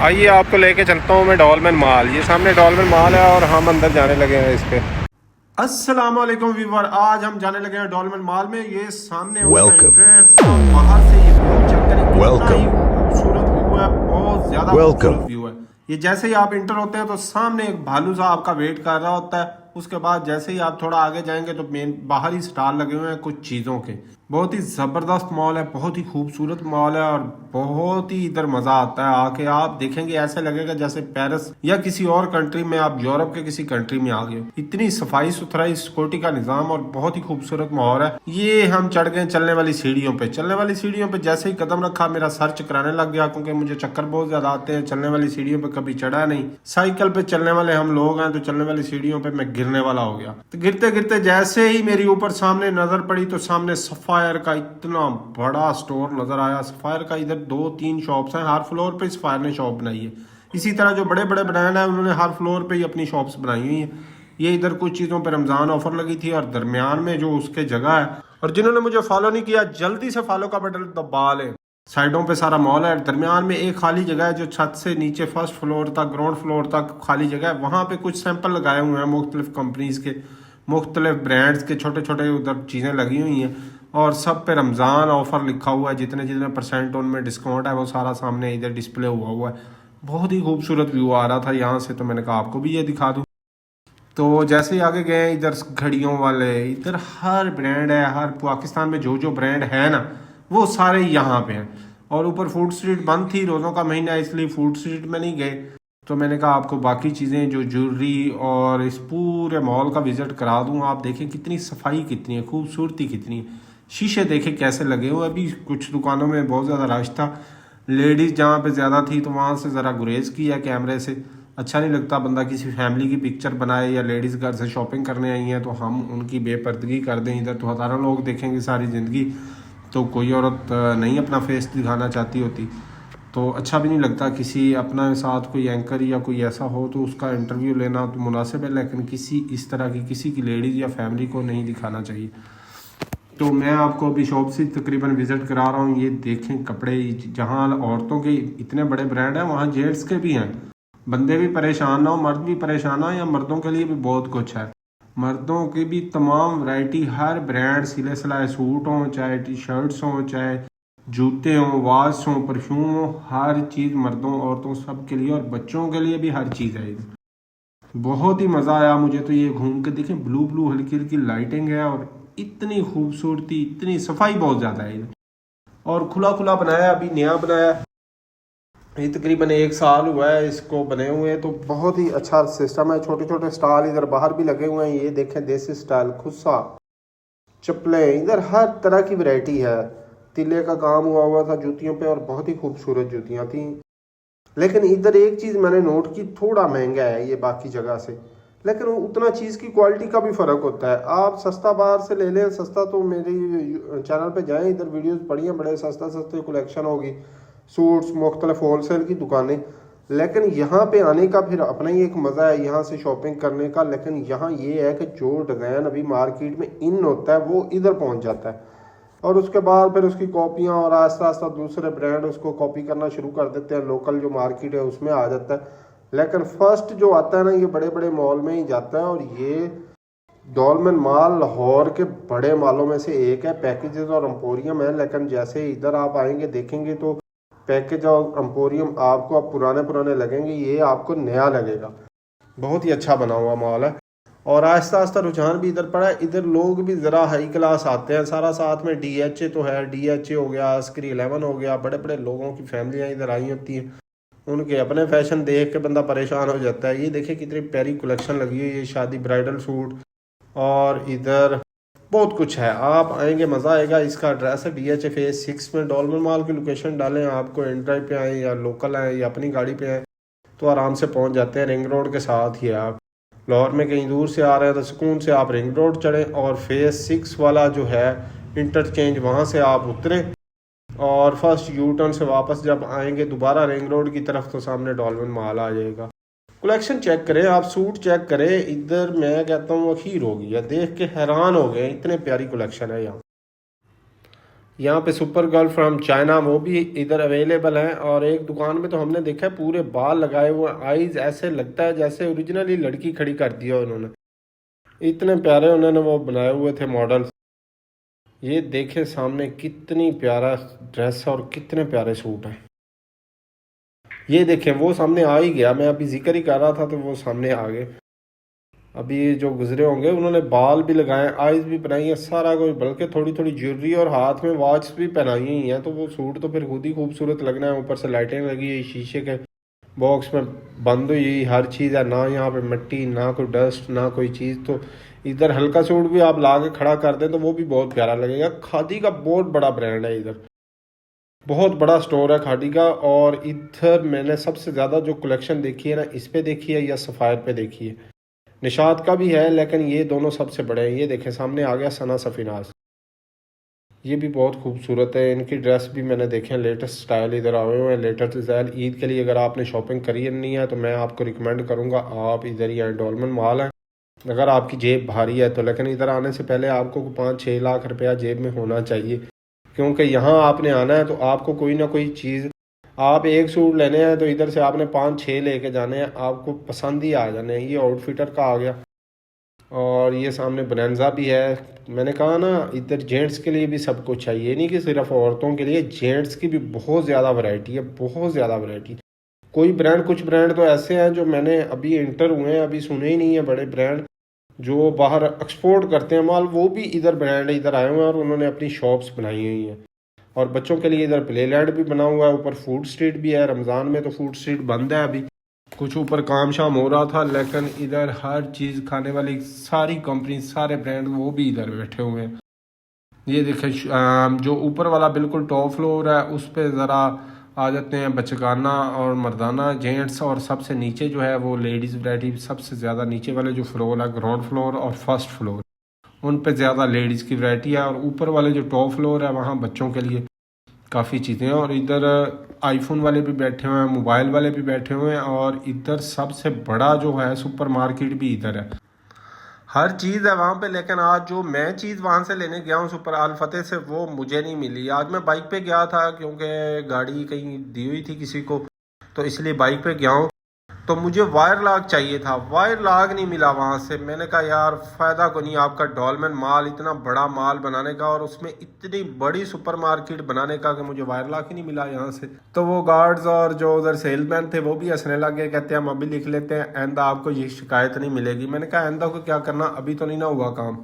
आइए आपको लेके चलता हूँ मैं डॉलमेन माल। ये सामने डॉलमेन माल है और हम अंदर जाने लगे हैं इसके। अस्सलाम वालेकुम व्यूवर, आज हम जाने लगे हैं डॉलमेन माल में। ये सामने उनका एंट्रेंस और बाहर से ये व्यू चेक करें, कितना ही खूबसूरत व्यू है, बहुत ज्यादा खूबसूरत व्यू है। ये जैसे ही आप इंटर होते हैं तो सामने एक भालू सा आपका वेट कर रहा होता है। उसके बाद जैसे ही आप थोड़ा आगे जाएंगे तो मेन बाहर ही स्टॉल लगे हुए हैं कुछ चीज़ों के। बहुत ही ज़बरदस्त मॉल है, बहुत ही खूबसूरत मॉल है और बहुत ही इधर मज़ा आता है। आके आप देखेंगे ऐसे लगेगा जैसे पेरिस या किसी और कंट्री में, आप यूरोप के किसी कंट्री में आ गए हो। इतनी सफाई सुथराई, सिक्योरिटी का निज़ाम और बहुत ही खूबसूरत माहौल है। ये हम चढ़ गए चलने वाली सीढ़ियों पे। चलने वाली सीढ़ियों पे जैसे ही कदम रखा मेरा सर चकराने लग गया, क्योंकि मुझे चक्कर बहुत ज्यादा आते हैं। चलने वाली सीढ़ियों पे कभी चढ़ा नहीं। साइकिल पे चलने वाले हम लोग हैं, तो चलने वाली सीढ़ियों पे मैं गिरने वाला हो गया। तो गिरते गिरते जैसे ही मेरी ऊपर सामने नजर पड़ी तो सामने सफायर का इतना बड़ा स्टोर नजर आया। सफायर का इधर 2-3 शॉप्स हैं, हर फ्लोर पे सफायर ने शॉप बनाई है। इसी तरह जो बड़े बड़े ब्रांड है उन्होंने हर फ्लोर पे ही अपनी शॉप्स बनाई हुई है। ये इधर कुछ चीज़ों पे रमज़ान ऑफर लगी थी और दरमियान में जो उसके जगह है। और जिन्होंने मुझे फॉलो नहीं किया जल्दी से फॉलो का बटन दबा लें। साइडों पे सारा मॉल है, दरमियान में एक खाली जगह है जो छत से नीचे फर्स्ट फ्लोर तक, ग्राउंड फ्लोर तक खाली जगह है। वहाँ पे कुछ सैंपल लगाए हुए हैं मुख्तलिफ कंपनीज के, मुख्तलिफ ब्रांड्स के, छोटे छोटे उधर चीज़ें लगी हुई हैं और सब पे रमज़ान ऑफर लिखा हुआ है। जितने जितने परसेंट उनमें डिस्काउंट है वो सारा सामने इधर डिस्प्ले हुआ है। बहुत ही खूबसूरत व्यू आ रहा था यहाँ से, तो मैंने कहा आपको भी ये दिखा दूँ। तो जैसे ही आगे गए इधर घड़ियों वाले, इधर हर ब्रांड है। हर पाकिस्तान में जो जो ब्रांड है ना वो सारे यहाँ पे हैं। और ऊपर फूड स्ट्रीट बंद थी, रोज़ों का महीना, इसलिए फूड स्ट्रीट में नहीं गए। तो मैंने कहा आपको बाकी चीज़ें जो ज्वेलरी और इस पूरे मॉल का विजिट करा दूँ। आप देखें कितनी सफाई, कितनी है खूबसूरती, कितनी है। शीशे देखे कैसे लगे हुए। अभी कुछ दुकानों में बहुत ज़्यादा रश था, लेडीज़ जहाँ पे ज़्यादा थी तो वहाँ से ज़रा गुरेज किया कैमरे से। अच्छा नहीं लगता बंदा किसी फैमिली की पिक्चर बनाए या लेडीज़ घर से शॉपिंग करने आई हैं तो हम उनकी बेपर्दगी कर दें। इधर तो हज़ारों लोग देखेंगे सारी ज़िंदगी, तो कोई औरत नहीं अपना फेस दिखाना चाहती होती, तो अच्छा भी नहीं लगता। किसी अपना साथ कोई एंकर या कोई ऐसा हो तो उसका इंटरव्यू लेना तो मुनासिब है, लेकिन किसी इस तरह की किसी की लेडीज़ या फैमिली को नहीं दिखाना चाहिए। तो मैं आपको अभी शॉप से तकरीबन विज़िट करा रहा हूँ। ये देखें कपड़े, जहाँ औरतों के इतने बड़े ब्रांड हैं वहाँ जेंट्स के भी हैं। बंदे भी परेशान ना हो, मर्द भी परेशान ना हो, या मर्दों के लिए भी बहुत कुछ है। मर्दों की भी तमाम वैरायटी, हर ब्रांड, सिले सिलाए सूट हों, चाहे टी शर्ट्स हों, चाहे जूते हों, वॉच हों, परफ्यूम हो, हर चीज़ मर्दों औरतों सब के लिए, और बच्चों के लिए भी हर चीज़ है। बहुत ही मज़ा आया मुझे तो ये घूम के। देखें ब्लू ब्लू हल्की हल्की लाइटिंग है और इतनी खूबसूरती, इतनी सफाई बहुत ज़्यादा है। और खुला खुला बनाया, अभी नया बनाया, ये तकरीबन 1 साल हुआ है इसको बने हुए। तो बहुत ही अच्छा सिस्टम है। छोटे छोटे स्टॉल इधर बाहर भी लगे हुए हैं। ये देखें देसी स्टाइल खुस्सा, चप्पलें, इधर हर तरह की वैरायटी है। तिले का काम हुआ था जूतियों पे और बहुत ही खूबसूरत जूतियाँ थी। लेकिन इधर एक चीज़ मैंने नोट की, थोड़ा महंगा है ये बाकी जगह से, लेकिन उतना चीज़ की क्वालिटी का भी फ़र्क होता है। आप सस्ता बाहर से ले लें, सस्ता तो मेरी चैनल पे जाएं, इधर वीडियोस बढ़िया, बड़े सस्ता सस्ते कलेक्शन होगी, सूट्स, मुख्तलिफ होलसेल की दुकानें। लेकिन यहाँ पे आने का फिर अपना ही एक मज़ा है, यहाँ से शॉपिंग करने का। लेकिन यहाँ ये है कि जो डिज़ाइन अभी मार्केट में इन होता है वो इधर पहुँच जाता है, और उसके बाद फिर उसकी कॉपियाँ, और आस्ता आस्ता दूसरे ब्रांड उसको कॉपी करना शुरू कर देते हैं। लोकल जो मार्केट है उसमें आ जाता है। लेकिन फर्स्ट जो आता है ना, ये बड़े बड़े मॉल में ही जाता है। और ये डॉलमेन मॉल लाहौर के बड़े मॉलों में से एक है। पैकेजेस और एम्पोरियम है, लेकिन जैसे इधर आप आएंगे देखेंगे तो पैकेज और एम्पोरियम आपको अब पुराने पुराने लगेंगे, ये आपको नया लगेगा। बहुत ही अच्छा बना हुआ मॉल है। और आहिस्ता आहिस्ता रुझान भी इधर पड़ा है। इधर लोग भी ज़रा हाई क्लास आते हैं, सारा साथ में DHA तो है, DHA हो गया, स्क्री 11 हो गया, बड़े बड़े लोगों की फैमिलियाँ इधर आई होती हैं। उनके अपने फैशन देख के बंदा परेशान हो जाता है। ये देखिए कितनी प्यारी कलेक्शन लगी हुई है, शादी ब्राइडल सूट, और इधर बहुत कुछ है। आप आएंगे मज़ा आएगा। इसका एड्रेस है DHA फेज 6 में। डॉलमेन मॉल की लोकेशन डालें, आपको एन ड्राइव पे आए या लोकल आए या अपनी गाड़ी पे आए तो आराम से पहुंच जाते हैं। रिंग रोड के साथ ही है। आप लाहौर में कहीं दूर से आ रहे हैं तो सुकून से आप रिंग रोड चढ़ें, और फेज 6 वाला जो है इंटरचेंज, वहाँ से आप उतरें, और फर्स्ट यू टर्न से वापस जब आएंगे दोबारा रिंग रोड की तरफ तो सामने डॉलमेन मॉल आ जाएगा। कलेक्शन चेक करें, आप सूट चेक करें। इधर मैं कहता हूँ अखीर हो गई है, देख के हैरान हो गए, इतने प्यारी कलेक्शन है यहाँ। यहाँ पे सुपर गर्ल फ्रॉम चाइना वो भी इधर अवेलेबल हैं। और एक दुकान में तो हमने देखा है पूरे बाल लगाए हुए, आईज ऐसे लगता है जैसे ओरिजिनली लड़की खड़ी कर दिया उन्होंने, इतने प्यारे उन्होंने वो बनाए हुए थे मॉडल। ये देखे सामने कितनी प्यारा ड्रेस और कितने प्यारे सूट हैं। ये देखें वो सामने आ ही गया, मैं अभी जिक्र ही कर रहा था तो वो सामने आ गए। अभी जो गुजरे होंगे उन्होंने बाल भी लगाए, आईज भी बनाई है, सारा कुछ, बल्कि थोड़ी थोड़ी ज्वेलरी और हाथ में वॉच भी पहनाई हुई है। तो वो सूट तो फिर खुद ही खूबसूरत लगना है। ऊपर से लाइटें लगी है, शीशे के बॉक्स में बंद हुई हर चीज़ है, ना यहाँ पे मिट्टी ना कोई डस्ट ना कोई चीज़। तो इधर हल्का सूट भी आप ला के खड़ा कर दें तो वो भी बहुत प्यारा लगेगा। खादी का बहुत बड़ा ब्रांड है इधर, बहुत बड़ा स्टोर है खादी का। और इधर मैंने सबसे ज़्यादा जो कलेक्शन देखी है ना, इस पे देखी है या सफ़ायर पे देखी है। निशात का भी है लेकिन ये दोनों सबसे बड़े हैं। ये देखें सामने आ गया सना सफीनाज, ये भी बहुत खूबसूरत है। इनकी ड्रेस भी मैंने देखे हैं, लेटेस्ट स्टाइल इधर आए हुए हैं, लेटेस्ट डिज़ाइन। ईद के लिए अगर आपने शॉपिंग करी नहीं है तो मैं आपको रिकमेंड करूँगा आप इधर ही आए, डॉलमेन मॉल है। अगर आपकी जेब भारी है तो, लेकिन इधर आने से पहले आपको 5-6 लाख रुपया जेब में होना चाहिए, क्योंकि यहाँ आपने आना है तो आपको कोई ना कोई चीज़, आप एक सूट लेने हैं तो इधर से आपने 5-6 लेके जाने हैं, आपको पसंद ही आ जाने हैं। ये आउटफिटर का आ गया। और ये सामने बनैंजा भी है। मैंने कहा ना इधर जेंट्स के लिए भी सब कुछ है, ये नहीं कि सिर्फ औरतों के लिए, जेंट्स की भी बहुत ज़्यादा वैरायटी है, बहुत ज़्यादा वैरायटी। कोई ब्रांड, कुछ ब्रांड तो ऐसे हैं जो मैंने अभी इंटर हुए हैं, अभी सुने ही नहीं है, बड़े ब्रांड जो बाहर एक्सपोर्ट करते हैं माल, वो भी इधर ब्रांड इधर आए हुए हैं और उन्होंने अपनी शॉप्स बनाई हुई हैं। और बच्चों के लिए इधर प्ले लैंड भी बना हुआ है, ऊपर फूड स्ट्रीट भी है। रमज़ान में तो फूड स्ट्रीट बंद है अभी, कुछ ऊपर काम शाम हो रहा था, लेकिन इधर हर चीज़ खाने वाली सारी कंपनी, सारे ब्रांड वो भी इधर बैठे हुए हैं। ये देखें जो ऊपर वाला बिल्कुल टॉप फ्लोर है उस पर ज़रा आ जाते हैं बचकाना और मर्दाना जेंट्स, और सबसे नीचे जो है वो लेडीज़ वैरायटी। सबसे ज़्यादा नीचे वाले जो फ्लोर है, ग्राउंड फ्लोर और फर्स्ट फ्लोर, उन पे ज़्यादा लेडीज़ की वैरायटी है। और ऊपर वाले जो टॉप फ्लोर है वहाँ बच्चों के लिए काफ़ी चीज़ें हैं। और इधर आईफोन वाले भी बैठे हुए हैं, मोबाइल वाले भी बैठे हुए हैं। और इधर सबसे बड़ा जो है सुपर मार्केट भी इधर है, हर चीज़ है वहाँ पे। लेकिन आज जो मैं चीज़ वहाँ से लेने गया हूँ सुपर अल फतेह से, वो मुझे नहीं मिली। आज मैं बाइक पे गया था क्योंकि गाड़ी कहीं दी हुई थी किसी को, तो इसलिए बाइक पे गया हूँ। तो मुझे वायर लॉक चाहिए था, वायर लॉक नहीं मिला वहाँ से। मैंने कहा यार फ़ायदा को नहीं आपका डॉलमेन मॉल, इतना बड़ा मॉल बनाने का और उसमें इतनी बड़ी सुपर मार्केट बनाने का, कि मुझे वायर लॉक ही नहीं मिला यहाँ से। तो वो गार्ड्स और जो उधर सेलमैन थे वो भी हंसने लग गए, कहते हैं हम अभी लिख लेते हैं, आइंदा आपको ये शिकायत नहीं मिलेगी। मैंने कहा आइंदा को क्या करना, अभी तो नहीं ना हुआ काम।